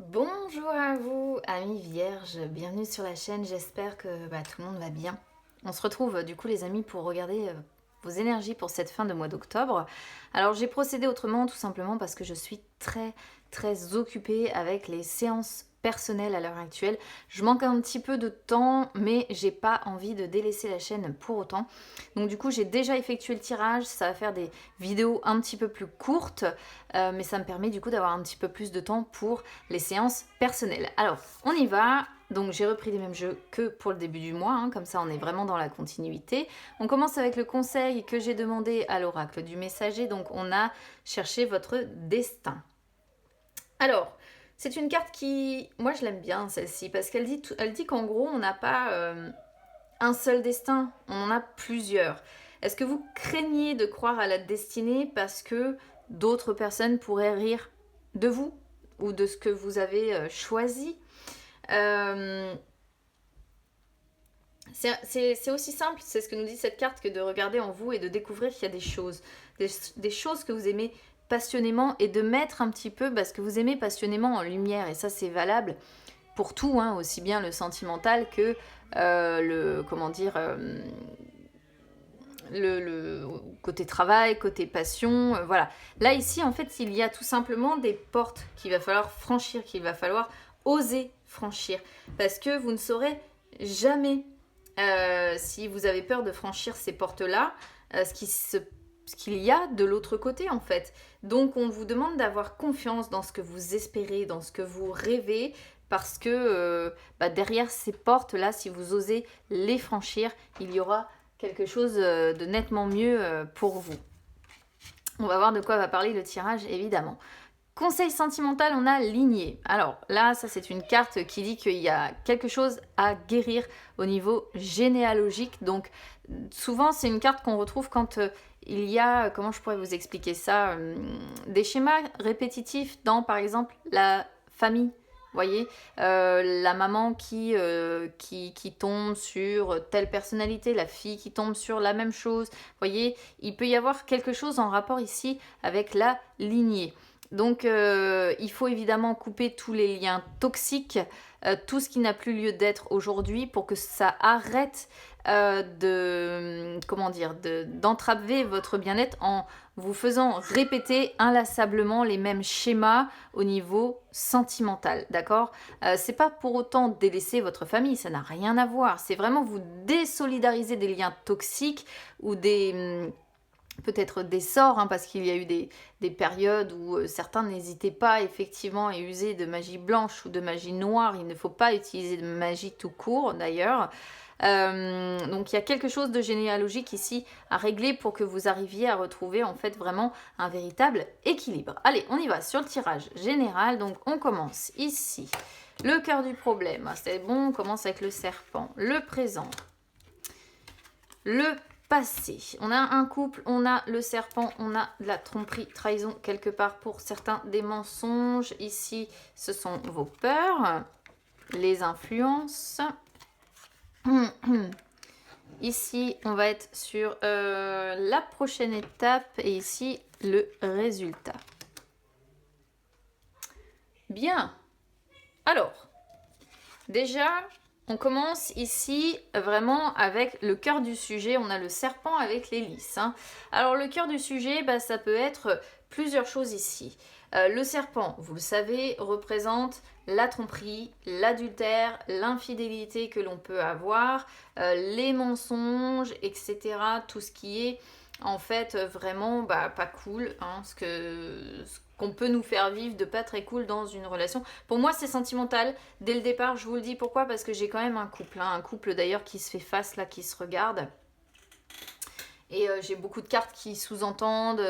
Bonjour à vous, amis vierges, bienvenue sur la chaîne, j'espère que tout le monde va bien. On se retrouve du coup les amis pour regarder vos énergies pour cette fin de mois d'octobre. Alors j'ai procédé autrement tout simplement parce que je suis très occupée avec les séances personnelles à l'heure actuelle. Je manque un petit peu de temps mais j'ai pas envie de délaisser la chaîne pour autant. Donc du coup j'ai déjà effectué le tirage, ça va faire des vidéos un petit peu plus courtes mais ça me permet du coup d'avoir un petit peu plus de temps pour les séances personnelles. Alors, on y va. Donc j'ai repris les mêmes jeux que pour le début du mois, hein, comme ça on est vraiment dans la continuité. On commence avec le conseil que j'ai demandé à l'oracle du messager, donc on a cherché votre destin. Alors, c'est une carte qui, moi je l'aime bien celle-ci, parce elle dit qu'en gros on n'a pas un seul destin, on en a plusieurs. Est-ce que vous craignez de croire à la destinée parce que d'autres personnes pourraient rire de vous ou de ce que vous avez choisi? C'est aussi simple, c'est ce que nous dit cette carte, que de regarder en vous et de découvrir qu'il y a des choses que vous aimez passionnément et de mettre un petit peu ce que vous aimez passionnément en lumière. Et ça, c'est valable pour tout, hein, aussi bien le sentimental que le côté travail, côté passion, voilà. Là, ici, en fait, il y a tout simplement des portes qu'il va falloir franchir, qu'il va falloir oser franchir. Parce que vous ne saurez jamais, si vous avez peur de franchir ces portes-là, ce qu'il y a de l'autre côté, en fait. Donc, on vous demande d'avoir confiance dans ce que vous espérez, dans ce que vous rêvez, parce que derrière ces portes-là, si vous osez les franchir, il y aura quelque chose de nettement mieux pour vous. On va voir de quoi va parler le tirage, évidemment. Conseil sentimental, on a lignée. Alors là, ça c'est une carte qui dit qu'il y a quelque chose à guérir au niveau généalogique. Donc souvent c'est une carte qu'on retrouve quand il y a, comment je pourrais vous expliquer ça, des schémas répétitifs dans par exemple la famille. Voyez, la maman qui tombe sur telle personnalité, la fille qui tombe sur la même chose. Voyez, il peut y avoir quelque chose en rapport ici avec la lignée. Donc il faut évidemment couper tous les liens toxiques, tout ce qui n'a plus lieu d'être aujourd'hui pour que ça arrête d'entraver votre bien-être en vous faisant répéter inlassablement les mêmes schémas au niveau sentimental, d'accord? C'est pas pour autant délaisser votre famille, ça n'a rien à voir. C'est vraiment vous désolidariser des liens toxiques ou peut-être des sorts, hein, parce qu'il y a eu des périodes où certains n'hésitaient pas effectivement à user de magie blanche ou de magie noire. Il ne faut pas utiliser de magie tout court d'ailleurs. Donc il y a quelque chose de généalogique ici à régler pour que vous arriviez à retrouver en fait vraiment un véritable équilibre. Allez, on y va sur le tirage général. Donc on commence ici. Le cœur du problème, c'est bon, on commence avec le serpent. Le présent. Le passé. On a un couple, on a le serpent, on a de la tromperie, trahison quelque part pour certains, des mensonges. Ici, ce sont vos peurs, les influences. Ici, on va être sur la prochaine étape et ici, le résultat. Bien. Alors, déjà, on commence ici vraiment avec le cœur du sujet. On a le serpent avec les lys, hein. Alors, le cœur du sujet, ça peut être plusieurs choses ici. Le serpent, vous le savez, représente la tromperie, l'adultère, l'infidélité que l'on peut avoir, les mensonges, etc. Tout ce qui est en fait vraiment pas cool, hein, ce qu'on peut nous faire vivre de pas très cool dans une relation. Pour moi, c'est sentimental. Dès le départ, je vous le dis. Pourquoi? Parce que j'ai quand même un couple, hein, un couple d'ailleurs qui se fait face, là, qui se regarde. Et j'ai beaucoup de cartes qui sous-entendent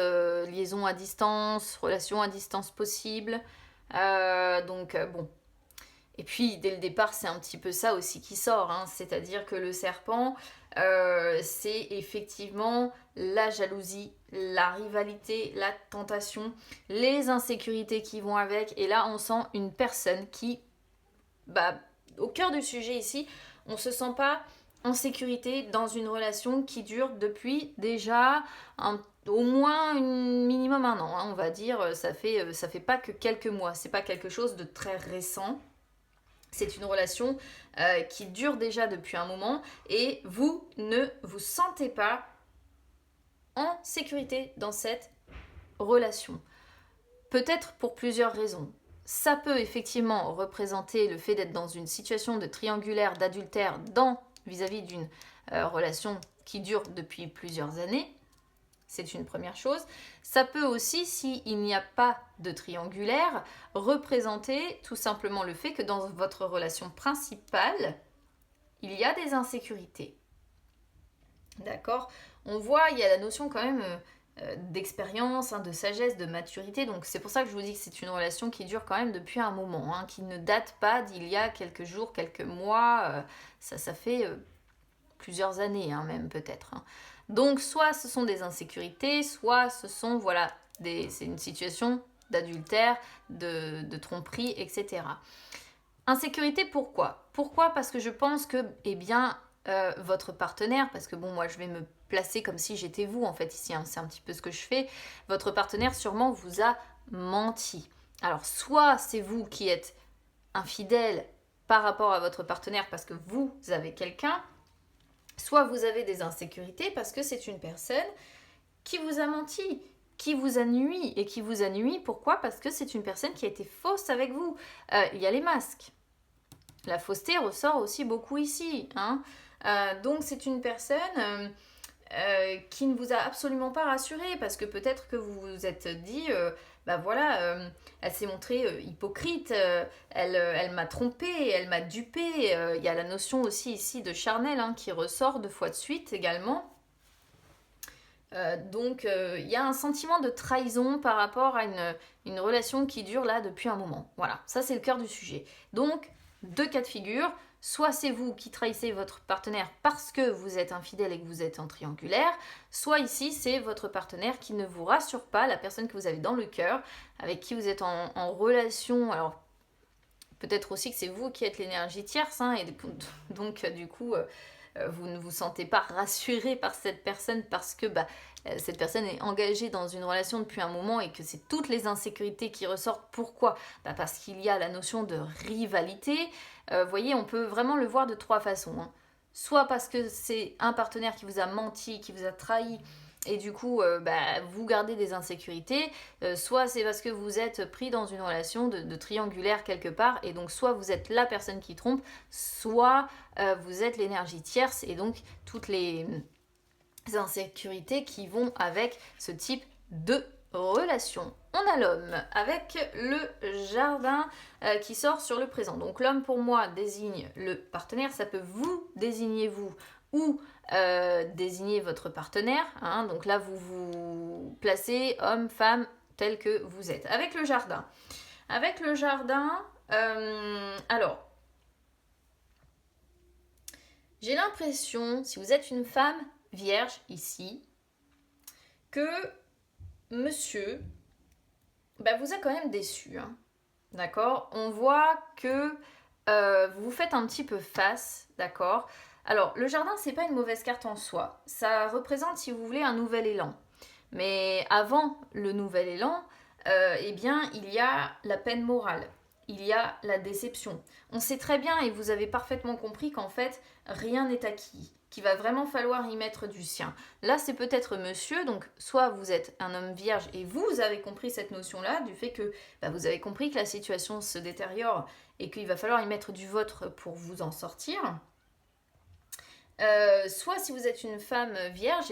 liaison à distance, relation à distance possible. Bon. Et puis, dès le départ, c'est un petit peu ça aussi qui sort, hein. C'est-à-dire que le serpent, c'est effectivement la jalousie, la rivalité, la tentation, les insécurités qui vont avec. Et là, on sent une personne qui, au cœur du sujet ici, on se sent pas en sécurité dans une relation qui dure depuis déjà au moins minimum un an, hein, on va dire. Ça fait pas que quelques mois, c'est pas quelque chose de très récent. C'est une relation qui dure déjà depuis un moment et vous ne vous sentez pas en sécurité dans cette relation. Peut-être pour plusieurs raisons. Ça peut effectivement représenter le fait d'être dans une situation de triangulaire, d'adultère vis-à-vis d'une relation qui dure depuis plusieurs années. C'est une première chose. Ça peut aussi, s'il n'y a pas de triangulaire, représenter tout simplement le fait que dans votre relation principale, il y a des insécurités. D'accord? On voit, il y a la notion quand même d'expérience, hein, de sagesse, de maturité. Donc c'est pour ça que je vous dis que c'est une relation qui dure quand même depuis un moment, hein, qui ne date pas d'il y a quelques jours, quelques mois. Ça fait plusieurs années, hein, même peut-être. Hein. Donc soit ce sont des insécurités, soit ce sont, voilà, c'est une situation d'adultère, de tromperie, etc. Insécurité, pourquoi? Pourquoi? Parce que je pense que, eh bien, votre partenaire, parce que bon, moi je vais me placer comme si j'étais vous, en fait, ici, hein, c'est un petit peu ce que je fais, votre partenaire sûrement vous a menti. Alors, soit c'est vous qui êtes infidèle par rapport à votre partenaire parce que vous avez quelqu'un, soit vous avez des insécurités parce que c'est une personne qui vous a menti, qui vous a nui. Et qui vous a nui, pourquoi? Parce que c'est une personne qui a été fausse avec vous. Il y a les masques. La fausseté ressort aussi beaucoup ici. Hein. Donc c'est une personne qui ne vous a absolument pas rassuré parce que peut-être que vous vous êtes dit, elle s'est montrée hypocrite, elle m'a trompé, elle m'a dupé. Il y a la notion aussi ici de charnel, hein, qui ressort 2 fois de suite également. Donc il y a un sentiment de trahison par rapport à une relation qui dure là depuis un moment. Voilà, ça c'est le cœur du sujet. Donc 2 cas de figure. Soit c'est vous qui trahissez votre partenaire parce que vous êtes infidèle et que vous êtes en triangulaire, soit ici c'est votre partenaire qui ne vous rassure pas, la personne que vous avez dans le cœur, avec qui vous êtes en relation. Alors peut-être aussi que c'est vous qui êtes l'énergie tierce, hein, et donc du coup vous ne vous sentez pas rassuré par cette personne parce que cette personne est engagée dans une relation depuis un moment et que c'est toutes les insécurités qui ressortent. Pourquoi? Parce qu'il y a la notion de rivalité. Vous voyez, on peut vraiment le voir de 3 façons. Hein. Soit parce que c'est un partenaire qui vous a menti, qui vous a trahi, et du coup, vous gardez des insécurités, soit c'est parce que vous êtes pris dans une relation de triangulaire quelque part, et donc soit vous êtes la personne qui trompe, soit vous êtes l'énergie tierce, et donc toutes les insécurités qui vont avec ce type de relation. On a l'homme avec le jardin qui sort sur le présent. Donc l'homme pour moi désigne le partenaire, ça peut vous désigner vous ou désigner votre partenaire. Hein. Donc là vous vous placez homme, femme tel que vous êtes. Avec le jardin. Avec le jardin, alors j'ai l'impression, si vous êtes une femme vierge ici, que monsieur vous a quand même déçu. Hein. D'accord? On voit que vous vous faites un petit peu face. D'accord? Alors, le jardin, c'est pas une mauvaise carte en soi. Ça représente, si vous voulez, un nouvel élan. Mais avant le nouvel élan, il y a la peine morale. Il y a la déception. On sait très bien, et vous avez parfaitement compris qu'en fait, rien n'est acquis, qu'il va vraiment falloir y mettre du sien. Là, c'est peut-être monsieur, donc soit vous êtes un homme vierge et vous avez compris cette notion-là, du fait que vous avez compris que la situation se détériore et qu'il va falloir y mettre du vôtre pour vous en sortir. Soit si vous êtes une femme vierge,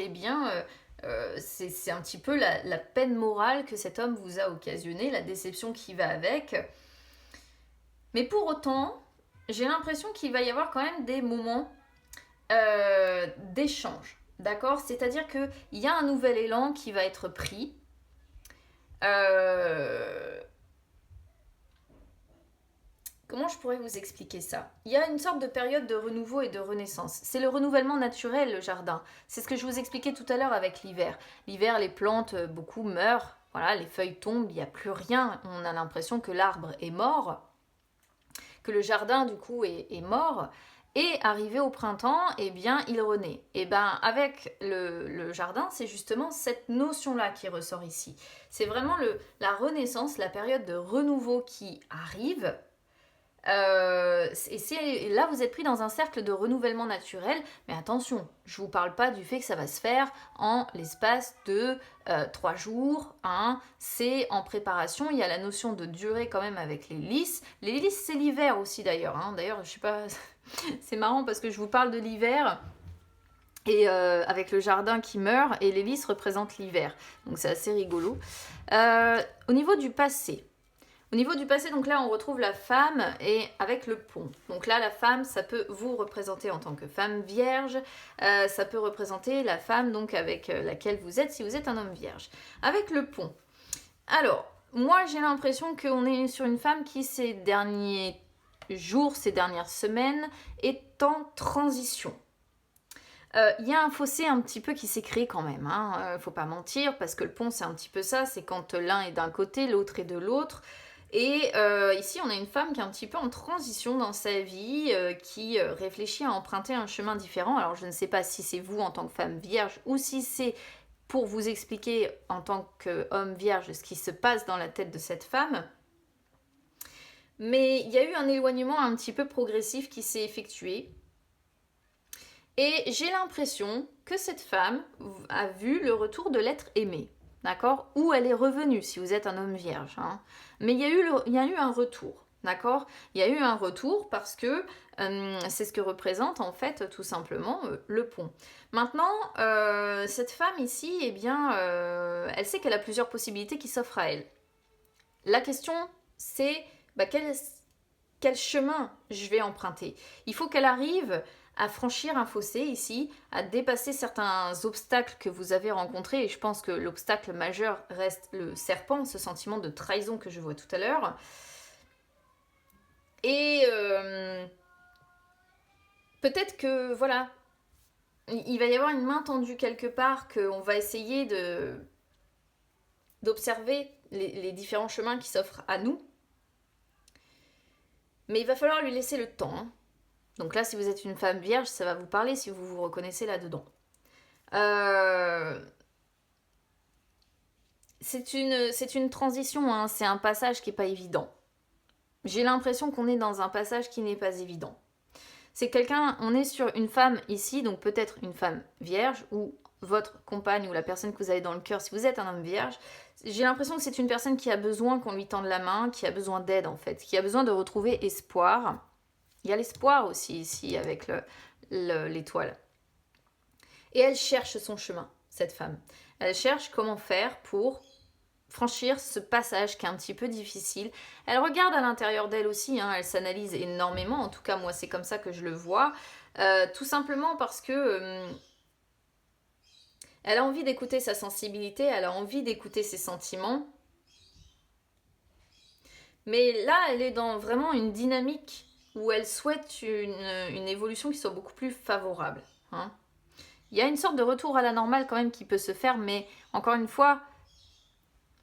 c'est un petit peu la peine morale que cet homme vous a occasionnée, la déception qui va avec. Mais pour autant, j'ai l'impression qu'il va y avoir quand même des moments d'échange, d'accord? C'est-à-dire qu'il y a un nouvel élan qui va être pris. Comment je pourrais vous expliquer ça? Il y a une sorte de période de renouveau et de renaissance. C'est le renouvellement naturel, le jardin. C'est ce que je vous expliquais tout à l'heure avec l'hiver. L'hiver, les plantes, beaucoup meurent. Voilà, les feuilles tombent, il n'y a plus rien. On a l'impression que l'arbre est mort, que le jardin, du coup, est mort. Et arrivé au printemps, eh bien, il renaît. Et bien, avec le jardin, c'est justement cette notion-là qui ressort ici. C'est vraiment la renaissance, la période de renouveau qui arrive. Et là, vous êtes pris dans un cercle de renouvellement naturel. Mais attention, je ne vous parle pas du fait que ça va se faire en l'espace de 3 jours. Hein. C'est en préparation. Il y a la notion de durée quand même avec les lys. Les lys, c'est l'hiver aussi d'ailleurs. Hein. D'ailleurs, je sais pas... C'est marrant parce que je vous parle de l'hiver et avec le jardin qui meurt et les lys représentent l'hiver. Donc c'est assez rigolo. Au niveau du passé, donc là on retrouve la femme et avec le pont. Donc là la femme, ça peut vous représenter en tant que femme vierge, ça peut représenter la femme donc avec laquelle vous êtes si vous êtes un homme vierge. Avec le pont. Alors, moi j'ai l'impression qu'on est sur une femme qui ces derniers jours, ces dernières semaines, est en transition. Il y a un fossé un petit peu qui s'est créé quand même, hein. Faut pas mentir, parce que le pont c'est un petit peu ça, c'est quand l'un est d'un côté, l'autre est de l'autre. Et ici on a une femme qui est un petit peu en transition dans sa vie, qui réfléchit à emprunter un chemin différent. Alors je ne sais pas si c'est vous en tant que femme vierge ou si c'est pour vous expliquer en tant qu'homme vierge ce qui se passe dans la tête de cette femme. Mais il y a eu un éloignement un petit peu progressif qui s'est effectué. Et j'ai l'impression que cette femme a vu le retour de l'être aimé, d'accord ? Ou elle est revenue, si vous êtes un homme vierge. Hein. Mais il y a eu un retour, d'accord ? Il y a eu un retour parce que c'est ce que représente en fait tout simplement le pont. Maintenant, cette femme ici, eh bien, elle sait qu'elle a plusieurs possibilités qui s'offrent à elle. La question, c'est quel chemin je vais emprunter ? Il faut qu'elle arrive à franchir un fossé ici, à dépasser certains obstacles que vous avez rencontrés, et je pense que l'obstacle majeur reste le serpent, ce sentiment de trahison que je vois tout à l'heure. Et peut-être que, voilà, il va y avoir une main tendue quelque part, qu'on va essayer d'observer les différents chemins qui s'offrent à nous. Mais il va falloir lui laisser le temps. Hein. Donc là, si vous êtes une femme vierge, ça va vous parler si vous vous reconnaissez là-dedans. C'est une transition, hein. C'est un passage qui n'est pas évident. J'ai l'impression qu'on est dans un passage qui n'est pas évident. C'est quelqu'un, on est sur une femme ici, donc peut-être une femme vierge, ou votre compagne ou la personne que vous avez dans le cœur, si vous êtes un homme vierge, j'ai l'impression que c'est une personne qui a besoin qu'on lui tende la main, qui a besoin d'aide en fait, qui a besoin de retrouver espoir. Il y a l'espoir aussi ici avec l'étoile. Et elle cherche son chemin, cette femme. Elle cherche comment faire pour franchir ce passage qui est un petit peu difficile. Elle regarde à l'intérieur d'elle aussi, hein, elle s'analyse énormément, en tout cas moi c'est comme ça que je le vois, tout simplement parce que elle a envie d'écouter sa sensibilité, elle a envie d'écouter ses sentiments, mais là elle est dans vraiment une dynamique où elle souhaite une évolution qui soit beaucoup plus favorable. Hein. Il y a une sorte de retour à la normale quand même qui peut se faire, mais encore une fois,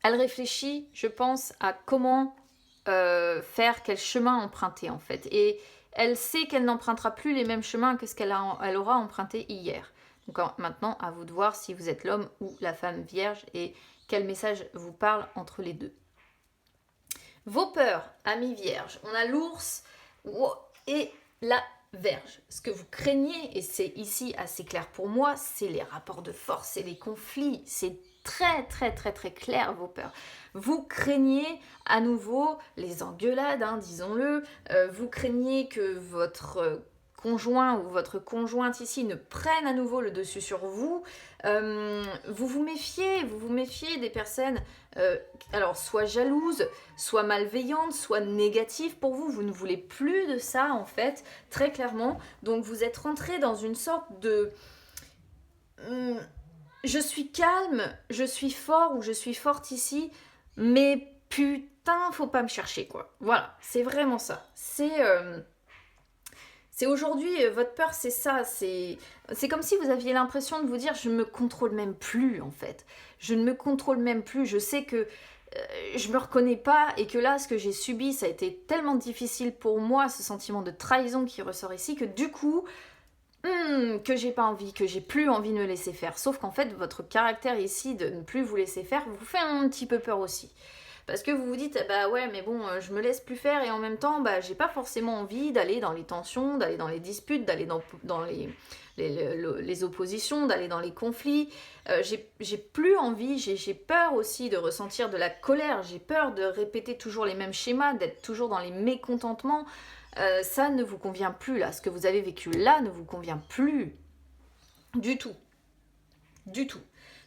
elle réfléchit, je pense, à comment faire, quel chemin emprunter en fait. Et elle sait qu'elle n'empruntera plus les mêmes chemins que ce qu'elle aura emprunté hier. Donc maintenant, à vous de voir si vous êtes l'homme ou la femme vierge et quel message vous parle entre les deux. Vos peurs, amis vierges. On a l'ours et la Verge. Ce que vous craignez, et c'est ici assez clair pour moi, c'est les rapports de force, c'est les conflits, c'est très très très très clair vos peurs. Vous craignez à nouveau les engueulades, hein, disons-le, vous craignez que votre conjoint ou votre conjointe ici ne prenne à nouveau le dessus sur vous, vous vous méfiez des personnes alors soit jalouses, soit malveillantes, soit négatives pour vous, vous ne voulez plus de ça en fait, très clairement, donc vous êtes rentré dans une sorte de je suis calme, je suis fort ou je suis forte ici, mais putain, faut pas me chercher quoi. Voilà, c'est vraiment ça. C'est aujourd'hui, votre peur, c'est ça. C'est comme si vous aviez l'impression de vous dire, je ne me contrôle même plus en fait. Je ne me contrôle même plus. Je sais que je me reconnais pas et que là, ce que j'ai subi, ça a été tellement difficile pour moi, ce sentiment de trahison qui ressort ici, que du coup, que j'ai pas envie, que j'ai plus envie de me laisser faire. Sauf qu'en fait, votre caractère ici de ne plus vous laisser faire vous fait un petit peu peur aussi. Parce que vous vous dites, bah ouais, mais bon, je me laisse plus faire et en même temps, bah j'ai pas forcément envie d'aller dans les tensions, d'aller dans les disputes, d'aller dans les oppositions, d'aller dans les conflits. J'ai plus envie, j'ai peur aussi de ressentir de la colère, j'ai peur de répéter toujours les mêmes schémas, d'être toujours dans les mécontentements. Ça ne vous convient plus là, ce que vous avez vécu là ne vous convient plus du tout. Du tout.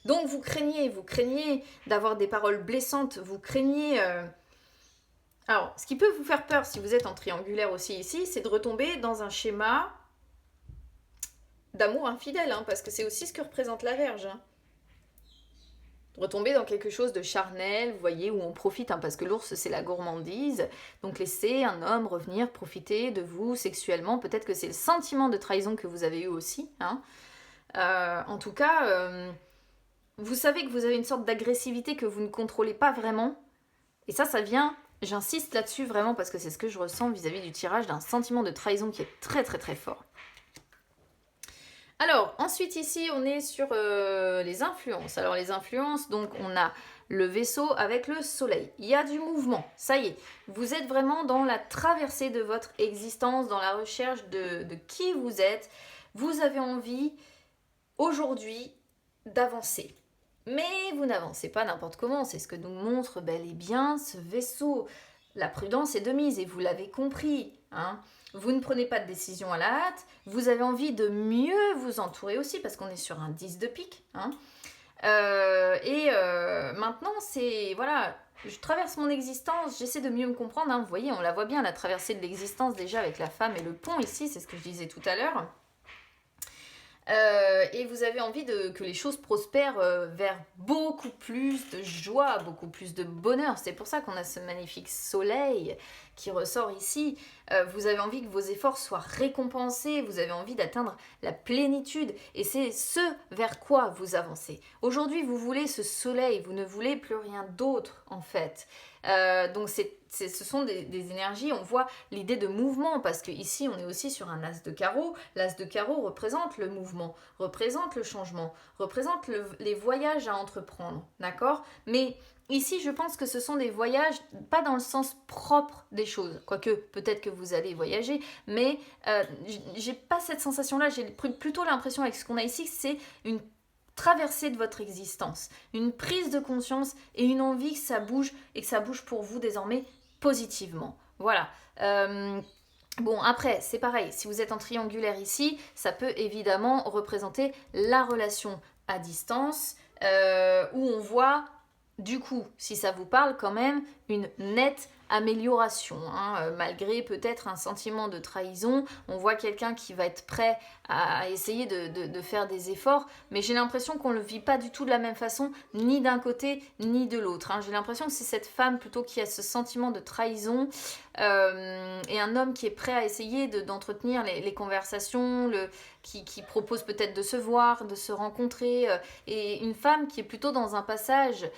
Donc vous craignez d'avoir des paroles blessantes, vous craignez... Alors, ce qui peut vous faire peur si vous êtes en triangulaire aussi ici, c'est de retomber dans un schéma d'amour infidèle, hein, parce que c'est aussi ce que représente la Vierge. Hein. Retomber dans quelque chose de charnel, vous voyez, où on profite, hein, parce que l'ours c'est la gourmandise, donc laissez un homme revenir profiter de vous sexuellement, peut-être que c'est le sentiment de trahison que vous avez eu aussi. Hein. En tout cas... vous savez que vous avez une sorte d'agressivité que vous ne contrôlez pas vraiment. Et ça vient, j'insiste là-dessus vraiment parce que c'est ce que je ressens vis-à-vis du tirage, d'un sentiment de trahison qui est très très très fort. Alors, ensuite ici, on est sur les influences. Alors les influences, donc on a le vaisseau avec le soleil. Il y a du mouvement, ça y est. Vous êtes vraiment dans la traversée de votre existence, dans la recherche de qui vous êtes. Vous avez envie, aujourd'hui, d'avancer. Mais vous n'avancez pas n'importe comment, c'est ce que nous montre bel et bien ce vaisseau. La prudence est de mise et vous l'avez compris. Hein. Vous ne prenez pas de décision à la hâte, vous avez envie de mieux vous entourer aussi parce qu'on est sur un 10 de pique. Hein. Maintenant, c'est... Voilà, je traverse mon existence, j'essaie de mieux me comprendre. Hein. Vous voyez, on la voit bien, la traversée de l'existence déjà avec la femme et le pont ici, c'est ce que je disais tout à l'heure. Et vous avez envie que les choses prospèrent vers beaucoup plus de joie, beaucoup plus de bonheur. C'est pour ça qu'on a ce magnifique soleil qui ressort ici. Vous avez envie que vos efforts soient récompensés, vous avez envie d'atteindre la plénitude et c'est ce vers quoi vous avancez. Aujourd'hui, vous voulez ce soleil, vous ne voulez plus rien d'autre en fait. Donc ce sont des énergies, on voit l'idée de mouvement, parce qu'ici on est aussi sur un as de carreau. L'as de carreau représente le mouvement, représente le changement, représente les voyages à entreprendre, d'accord? Mais ici je pense que ce sont des voyages, pas dans le sens propre des choses, quoique peut-être que vous allez voyager, mais j'ai pas cette sensation-là, j'ai plutôt l'impression avec ce qu'on a ici, c'est une traversée de votre existence, une prise de conscience et une envie que ça bouge et que ça bouge pour vous désormais positivement. Voilà. Bon, après, c'est pareil, si vous êtes en triangulaire ici, ça peut évidemment représenter la relation à distance où on voit, du coup, si ça vous parle quand même, une nette amélioration, hein, malgré peut-être un sentiment de trahison. On voit quelqu'un qui va être prêt à essayer de faire des efforts, mais j'ai l'impression qu'on ne le vit pas du tout de la même façon, ni d'un côté ni de l'autre. Hein. J'ai l'impression que c'est cette femme plutôt qui a ce sentiment de trahison et un homme qui est prêt à essayer d'entretenir les conversations, qui propose peut-être de se voir, de se rencontrer, et une femme qui est plutôt dans un passage,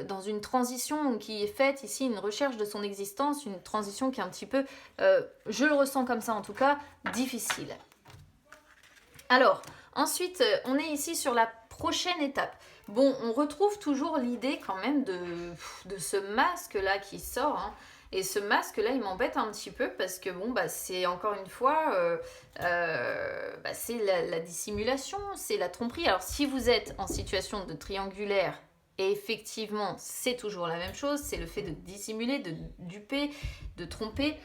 dans une transition qui est faite ici, une recherche de son existence, une transition qui est un petit peu, je le ressens comme ça en tout cas, difficile. Alors, ensuite, on est ici sur la prochaine étape. Bon, on retrouve toujours l'idée quand même de ce masque-là qui sort, hein. Et ce masque-là, il m'embête un petit peu parce que, bon, bah, c'est encore une fois, c'est la dissimulation, c'est la tromperie. Alors, si vous êtes en situation de triangulaire, et effectivement, c'est toujours la même chose, c'est le fait de dissimuler, de duper, de tromper.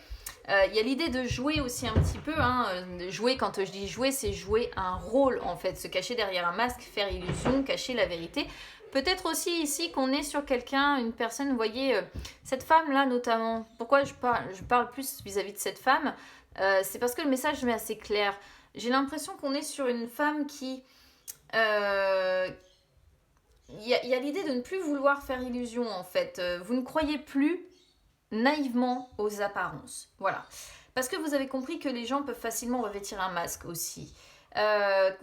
Il y a l'idée de jouer aussi un petit peu, hein. Jouer, quand je dis jouer, c'est jouer un rôle en fait, se cacher derrière un masque, faire illusion, cacher la vérité. Peut-être aussi ici qu'on est sur quelqu'un, une personne, vous voyez, cette femme-là notamment. Pourquoi je parle plus vis-à-vis de cette femme, c'est parce que le message m'est assez clair. J'ai l'impression qu'on est sur une femme qui... Il y a l'idée de ne plus vouloir faire illusion en fait. Vous ne croyez plus naïvement aux apparences. Voilà. Parce que vous avez compris que les gens peuvent facilement revêtir un masque aussi.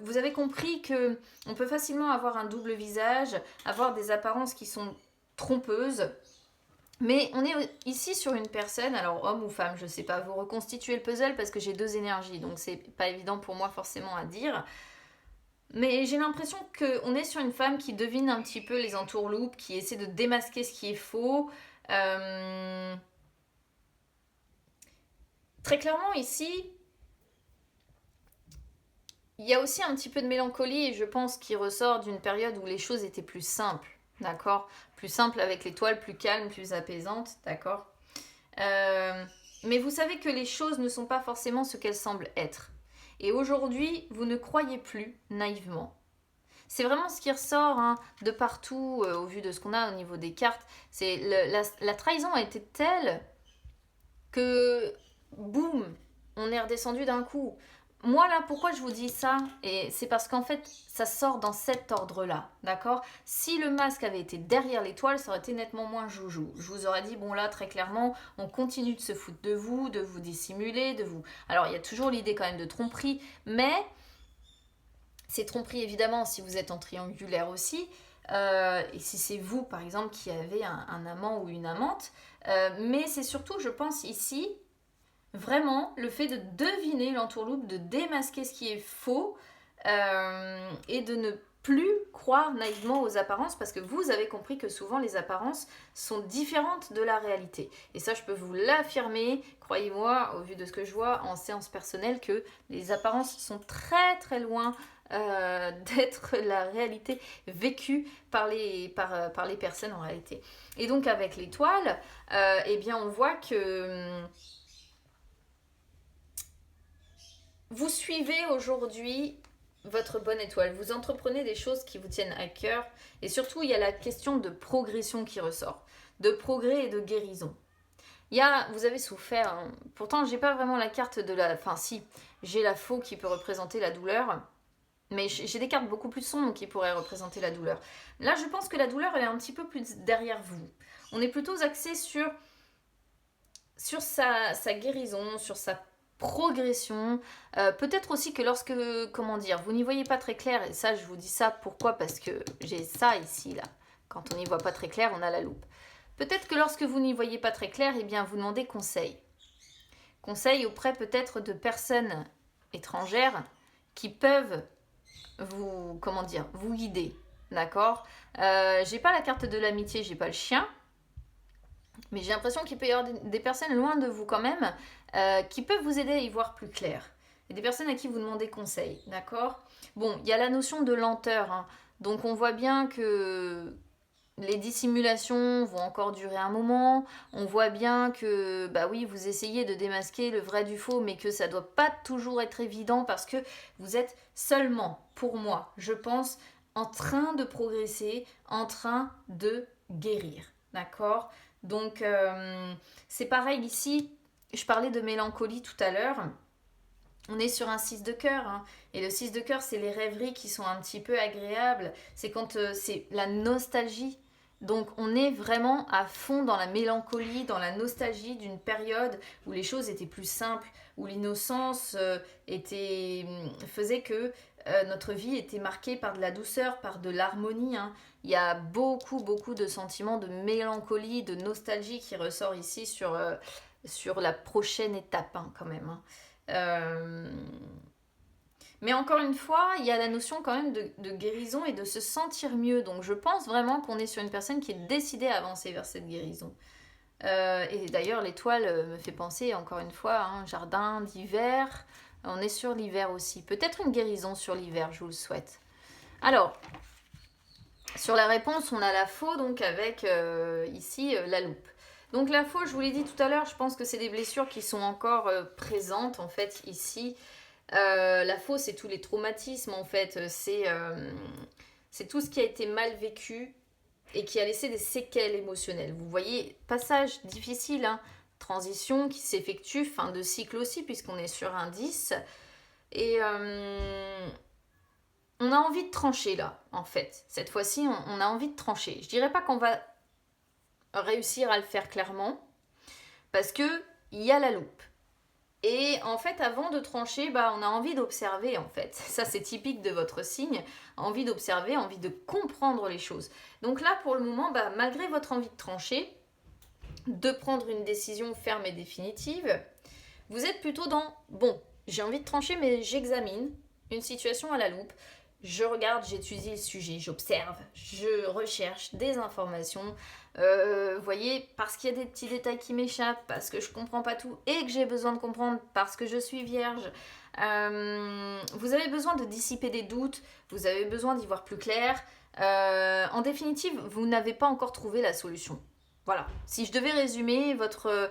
Vous avez compris qu'on peut facilement avoir un double visage, avoir des apparences qui sont trompeuses. Mais on est ici sur une personne, alors homme ou femme, je sais pas, vous reconstituez le puzzle parce que j'ai 2 énergies, donc c'est pas évident pour moi forcément à dire. Mais j'ai l'impression qu'on est sur une femme qui devine un petit peu les entourloupes, qui essaie de démasquer ce qui est faux. Euh, Très clairement ici, il y a aussi un petit peu de mélancolie et je pense qu'il ressort d'une période où les choses étaient plus simples, d'accord? Plus simples avec l'étoile, plus calme, plus apaisante, d'accord? Mais vous savez que les choses ne sont pas forcément ce qu'elles semblent être. Et aujourd'hui, vous ne croyez plus naïvement. C'est vraiment ce qui ressort hein, de partout au vu de ce qu'on a au niveau des cartes. C'est la trahison a été telle que boum, on est redescendu d'un coup. Moi là, pourquoi je vous dis ça? Et c'est parce qu'en fait, ça sort dans cet ordre-là, d'accord? Si le masque avait été derrière l'étoile, ça aurait été nettement moins joujou. Je vous aurais dit, bon là, très clairement, on continue de se foutre de vous dissimuler, de vous... Alors, il y a toujours l'idée quand même de tromperie, mais c'est tromperie évidemment si vous êtes en triangulaire aussi, et si c'est vous par exemple qui avez un amant ou une amante, mais c'est surtout, je pense ici, vraiment le fait de deviner l'entourloupe, de démasquer ce qui est faux et de ne plus croire naïvement aux apparences parce que vous avez compris que souvent les apparences sont différentes de la réalité. Et ça, je peux vous l'affirmer, croyez-moi, au vu de ce que je vois en séance personnelle, que les apparences sont très très loin d'être la réalité vécue par les personnes en réalité. Et donc avec l'étoile, eh bien on voit que vous suivez aujourd'hui votre bonne étoile, vous entreprenez des choses qui vous tiennent à cœur et surtout il y a la question de progression qui ressort, de progrès et de guérison. Vous avez souffert, hein. Pourtant j'ai pas vraiment la carte de la... Enfin si, j'ai la faux qui peut représenter la douleur, mais j'ai des cartes beaucoup plus sombres qui pourraient représenter la douleur. Là je pense que la douleur elle est un petit peu plus derrière vous. On est plutôt axé sur sa guérison, sur sa progression. Peut-être aussi que lorsque, comment dire, vous n'y voyez pas très clair, et ça je vous dis ça pourquoi? Parce que j'ai ça ici, là. Quand on n'y voit pas très clair, on a la loupe. Peut-être que lorsque vous n'y voyez pas très clair, eh bien vous demandez conseil. Conseil auprès peut-être de personnes étrangères qui peuvent vous, comment dire, vous guider. D'accord. J'ai pas la carte de l'amitié, j'ai pas le chien. Mais j'ai l'impression qu'il peut y avoir des personnes loin de vous quand même qui peuvent vous aider à y voir plus clair. Et des personnes à qui vous demandez conseil, d'accord? Bon, il y a la notion de lenteur, hein. Donc on voit bien que les dissimulations vont encore durer un moment. On voit bien que, bah oui, vous essayez de démasquer le vrai du faux, mais que ça ne doit pas toujours être évident parce que vous êtes seulement, pour moi, je pense, en train de progresser, en train de guérir, d'accord? Donc c'est pareil ici, je parlais de mélancolie tout à l'heure. On est sur un 6 de cœur, hein. Et le 6 de cœur, c'est les rêveries qui sont un petit peu agréables. C'est quand c'est la nostalgie. Donc on est vraiment à fond dans la mélancolie, dans la nostalgie d'une période où les choses étaient plus simples, où l'innocence faisait que notre vie était marquée par de la douceur, par de l'harmonie, hein. Il y a beaucoup, beaucoup de sentiments de mélancolie, de nostalgie qui ressort ici sur la prochaine étape, hein, quand même, hein. Euh, Mais encore une fois, il y a la notion quand même de guérison et de se sentir mieux. Donc je pense vraiment qu'on est sur une personne qui est décidée à avancer vers cette guérison. Et d'ailleurs, l'étoile me fait penser, encore une fois, à un jardin d'hiver. On est sur l'hiver aussi. Peut-être une guérison sur l'hiver, je vous le souhaite. Alors, sur la réponse, on a la faux, donc avec ici la loupe. Donc la faux, je vous l'ai dit tout à l'heure, je pense que c'est des blessures qui sont encore présentes en fait ici. La faux, c'est tous les traumatismes en fait, c'est tout ce qui a été mal vécu et qui a laissé des séquelles émotionnelles. Vous voyez, passage difficile, hein, transition qui s'effectue, fin de cycle aussi puisqu'on est sur un 10. Et on a envie de trancher là, en fait. Cette fois-ci, on a envie de trancher. Je dirais pas qu'on va réussir à le faire clairement parce que il y a la loupe. Et en fait, avant de trancher, bah, on a envie d'observer, en fait. Ça, c'est typique de votre signe. Envie d'observer, envie de comprendre les choses. Donc là, pour le moment, bah, malgré votre envie de trancher, de prendre une décision ferme et définitive. Vous êtes plutôt dans, bon, j'ai envie de trancher, mais j'examine une situation à la loupe. Je regarde, j'étudie le sujet, j'observe, je recherche des informations. Vous voyez, parce qu'il y a des petits détails qui m'échappent, parce que je comprends pas tout et que j'ai besoin de comprendre parce que je suis vierge. Vous avez besoin de dissiper des doutes, vous avez besoin d'y voir plus clair. En définitive, vous n'avez pas encore trouvé la solution. Voilà, si je devais résumer votre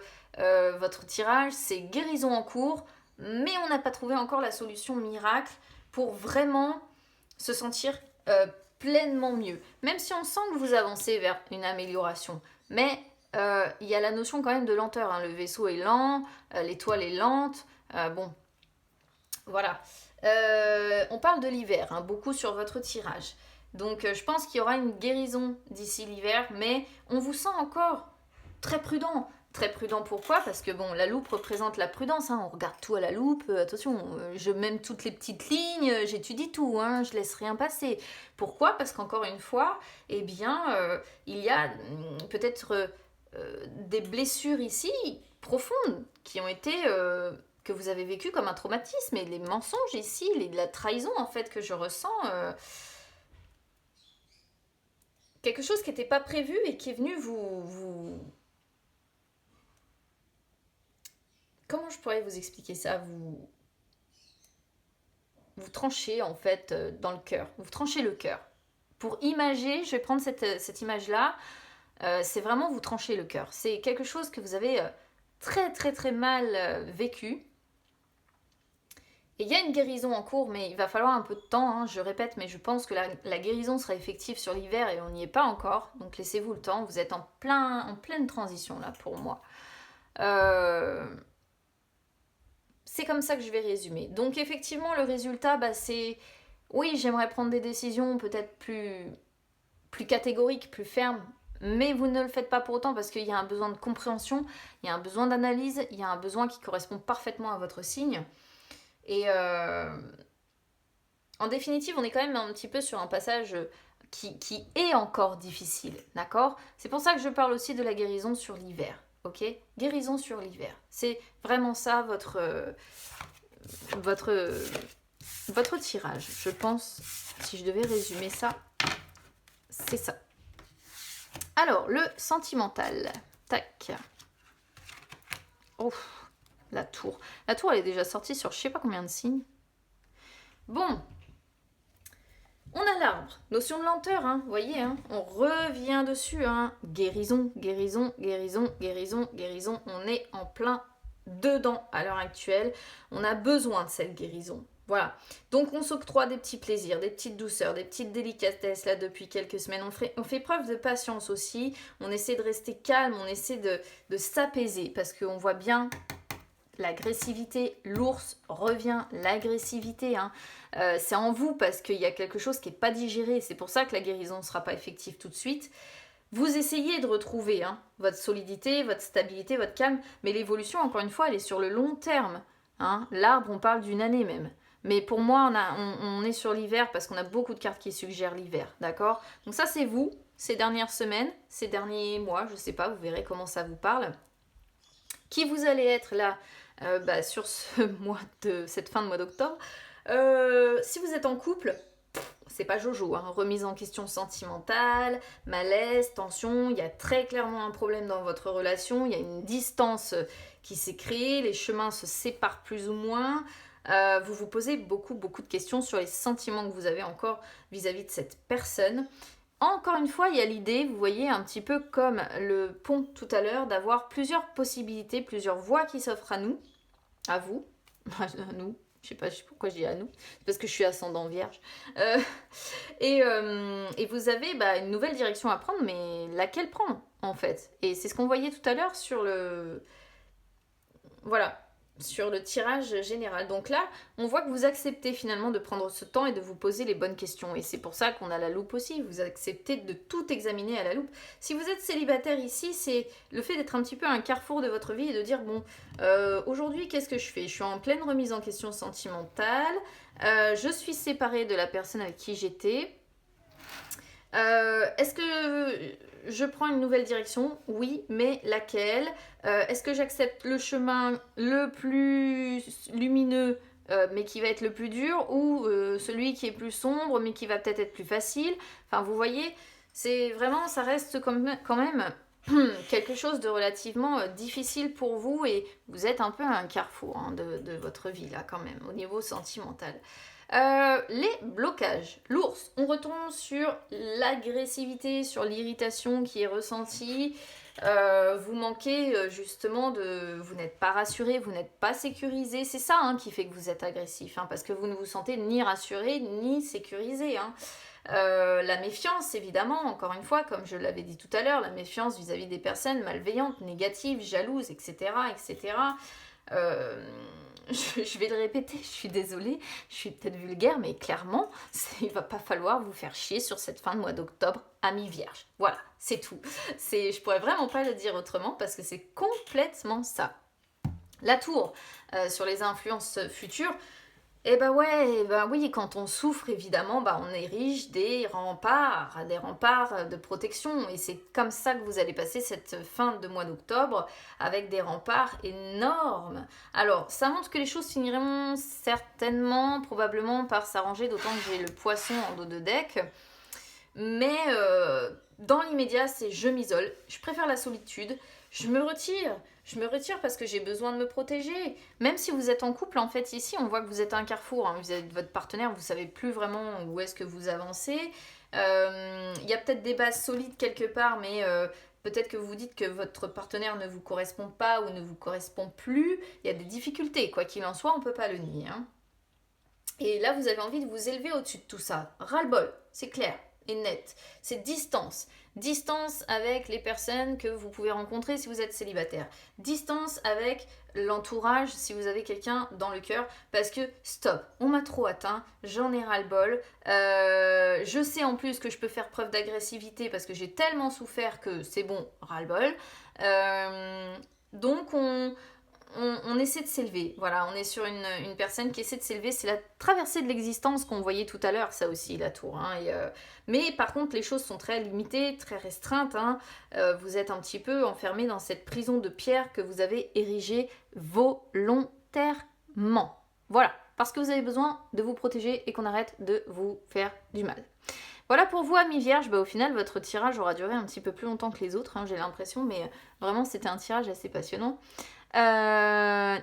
tirage, c'est guérison en cours, mais on n'a pas trouvé encore la solution miracle pour vraiment se sentir pleinement mieux. Même si on sent que vous avancez vers une amélioration. Mais il y a la notion quand même de lenteur. Hein. Le vaisseau est lent, l'étoile est lente. Bon, voilà. On parle de l'hiver, hein, beaucoup sur votre tirage. Donc je pense qu'il y aura une guérison d'ici l'hiver, mais on vous sent encore très prudent. Très prudent, pourquoi? Parce que bon, la loupe représente la prudence, hein. On regarde tout à la loupe, attention, je mets toutes les petites lignes, j'étudie tout, hein, je laisse rien passer. Pourquoi? Parce qu'encore une fois, eh bien, il y a peut-être des blessures ici profondes qui ont été, que vous avez vécues comme un traumatisme, et les mensonges ici, la trahison en fait que je ressens, quelque chose qui n'était pas prévu et qui est venu vous... Comment je pourrais vous expliquer ça? Vous tranchez en fait dans le cœur. Vous tranchez le cœur. Pour imager, je vais prendre cette image-là, c'est vraiment vous tranchez le cœur. C'est quelque chose que vous avez très très très mal vécu. Et il y a une guérison en cours, mais il va falloir un peu de temps, hein, je répète, mais je pense que la guérison sera effective sur l'hiver et on n'y est pas encore. Donc laissez-vous le temps, vous êtes en pleine transition là pour moi. C'est comme ça que je vais résumer. Donc effectivement, le résultat, c'est... Oui, j'aimerais prendre des décisions peut-être plus catégoriques, plus fermes, mais vous ne le faites pas pour autant parce qu'il y a un besoin de compréhension, il y a un besoin d'analyse, il y a un besoin qui correspond parfaitement à votre signe. Et en définitive, on est quand même un petit peu sur un passage qui est encore difficile, d'accord? C'est pour ça que je parle aussi de la guérison sur l'hiver. Ok, guérison sur l'hiver. C'est vraiment ça votre tirage. Je pense, si je devais résumer ça, c'est ça. Alors, le sentimental. Tac. Oh, la tour. La tour, elle est déjà sortie sur je sais pas combien de signes. Bon. On a l'arbre, notion de lenteur, hein, vous voyez, hein, on revient dessus, hein, guérison, guérison, guérison, guérison, guérison, on est en plein dedans à l'heure actuelle, on a besoin de cette guérison, voilà. Donc on s'octroie des petits plaisirs, des petites douceurs, des petites délicatesses là depuis quelques semaines, on fait preuve de patience aussi, on essaie de rester calme, on essaie de s'apaiser, parce qu'on voit bien... L'agressivité, l'ours revient, l'agressivité, hein. C'est en vous parce qu'il y a quelque chose qui n'est pas digéré, c'est pour ça que la guérison ne sera pas effective tout de suite. Vous essayez de retrouver votre solidité, votre stabilité, votre calme, mais l'évolution, encore une fois, elle est sur le long terme. Hein. L'arbre, on parle d'une année même. Mais pour moi, on est sur l'hiver parce qu'on a beaucoup de cartes qui suggèrent l'hiver, d'accord? Donc ça, c'est vous, ces dernières semaines, ces derniers mois, je ne sais pas, vous verrez comment ça vous parle. Qui vous allez être là sur cette fin de mois d'octobre. Si vous êtes en couple, c'est pas Jojo, hein, remise en question sentimentale, malaise, tension, il y a très clairement un problème dans votre relation, il y a une distance qui s'est créée, les chemins se séparent plus ou moins, vous vous posez beaucoup de questions sur les sentiments que vous avez encore vis-à-vis de cette personne. Encore une fois, il y a l'idée, vous voyez, un petit peu comme le pont tout à l'heure, d'avoir plusieurs possibilités, plusieurs voies qui s'offrent à nous, à vous, à nous, je sais pas pourquoi je dis à nous, c'est parce que je suis ascendant vierge. Et vous avez une nouvelle direction à prendre, mais laquelle prendre, en fait? Et c'est ce qu'on voyait tout à l'heure sur le... Voilà, sur le tirage général. Donc là, on voit que vous acceptez finalement de prendre ce temps et de vous poser les bonnes questions. Et c'est pour ça qu'on a la loupe aussi. Vous acceptez de tout examiner à la loupe. Si vous êtes célibataire ici, c'est le fait d'être un petit peu à un carrefour de votre vie et de dire, bon, aujourd'hui, qu'est-ce que je fais? Je suis en pleine remise en question sentimentale. Je suis séparée de la personne avec qui j'étais. Est-ce que je prends une nouvelle direction? Oui, mais laquelle? Est-ce que j'accepte le chemin le plus lumineux mais qui va être le plus dur ou celui qui est plus sombre mais qui va peut-être être plus facile? Enfin, vous voyez, c'est vraiment, ça reste quand même quelque chose de relativement difficile pour vous et vous êtes un peu à un carrefour hein, de votre vie là quand même au niveau sentimental. Les blocages. L'ours, on retombe sur l'agressivité, sur l'irritation qui est ressentie. Vous manquez justement de... Vous n'êtes pas rassuré, vous n'êtes pas sécurisé. C'est ça hein, qui fait que vous êtes agressif, hein, parce que vous ne vous sentez ni rassuré ni sécurisé. Hein. La méfiance, évidemment, encore une fois, comme je l'avais dit tout à l'heure, la méfiance vis-à-vis des personnes malveillantes, négatives, jalouses, etc. etc. Je vais le répéter, je suis désolée, je suis peut-être vulgaire, mais clairement, il va pas falloir vous faire chier sur cette fin de mois d'octobre à mi-vierge. Voilà, c'est tout. Je pourrais vraiment pas le dire autrement parce que c'est complètement ça. La tour sur les influences futures. Eh ben ouais, oui, quand on souffre, évidemment, on érige des remparts de protection. Et c'est comme ça que vous allez passer cette fin de mois d'octobre, avec des remparts énormes. Alors, ça montre que les choses finiront certainement, probablement, par s'arranger, d'autant que j'ai le poisson en dos de deck. Mais dans l'immédiat, c'est je m'isole, je préfère la solitude, je me retire parce que j'ai besoin de me protéger. Même si vous êtes en couple, en fait, ici, on voit que vous êtes à un carrefour, hein, vous êtes votre partenaire, vous savez plus vraiment où est-ce que vous avancez. Y a peut-être des bases solides quelque part, mais peut-être que vous dites que votre partenaire ne vous correspond pas ou ne vous correspond plus. Il y a des difficultés, quoi qu'il en soit, on peut pas le nier. Hein. Et là, vous avez envie de vous élever au-dessus de tout ça. Ras-le-bol, c'est clair et net. C'est distance. Distance avec les personnes que vous pouvez rencontrer si vous êtes célibataire. Distance avec l'entourage si vous avez quelqu'un dans le cœur. Parce que stop, on m'a trop atteint, j'en ai ras-le-bol. Je sais en plus que je peux faire preuve d'agressivité parce que j'ai tellement souffert que c'est bon, ras-le-bol. Donc on essaie de s'élever. Voilà, on est sur une personne qui essaie de s'élever. C'est la traversée de l'existence qu'on voyait tout à l'heure, ça aussi, la tour. Hein, mais par contre, les choses sont très limitées, très restreintes. Hein. Vous êtes un petit peu enfermé dans cette prison de pierre que vous avez érigée volontairement. Voilà, parce que vous avez besoin de vous protéger et qu'on arrête de vous faire du mal. Voilà pour vous, amis vierges. Au final, votre tirage aura duré un petit peu plus longtemps que les autres, hein, j'ai l'impression, mais vraiment, c'était un tirage assez passionnant.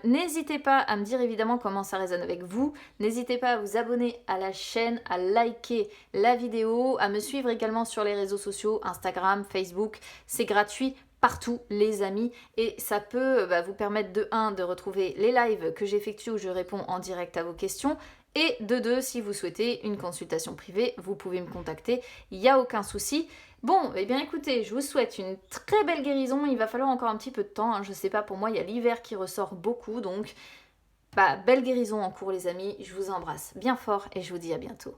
N'hésitez pas à me dire évidemment comment ça résonne avec vous. N'hésitez pas à vous abonner à la chaîne, à liker la vidéo, à me suivre également sur les réseaux sociaux, Instagram, Facebook. C'est gratuit partout les amis et ça peut vous permettre de 1 de retrouver les lives que j'effectue où je réponds en direct à vos questions et de 2 si vous souhaitez une consultation privée vous pouvez me contacter, il n'y a aucun souci. Bon, eh bien écoutez, je vous souhaite une très belle guérison, il va falloir encore un petit peu de temps, hein. Je sais pas, pour moi il y a l'hiver qui ressort beaucoup donc belle guérison en cours les amis, je vous embrasse bien fort et je vous dis à bientôt.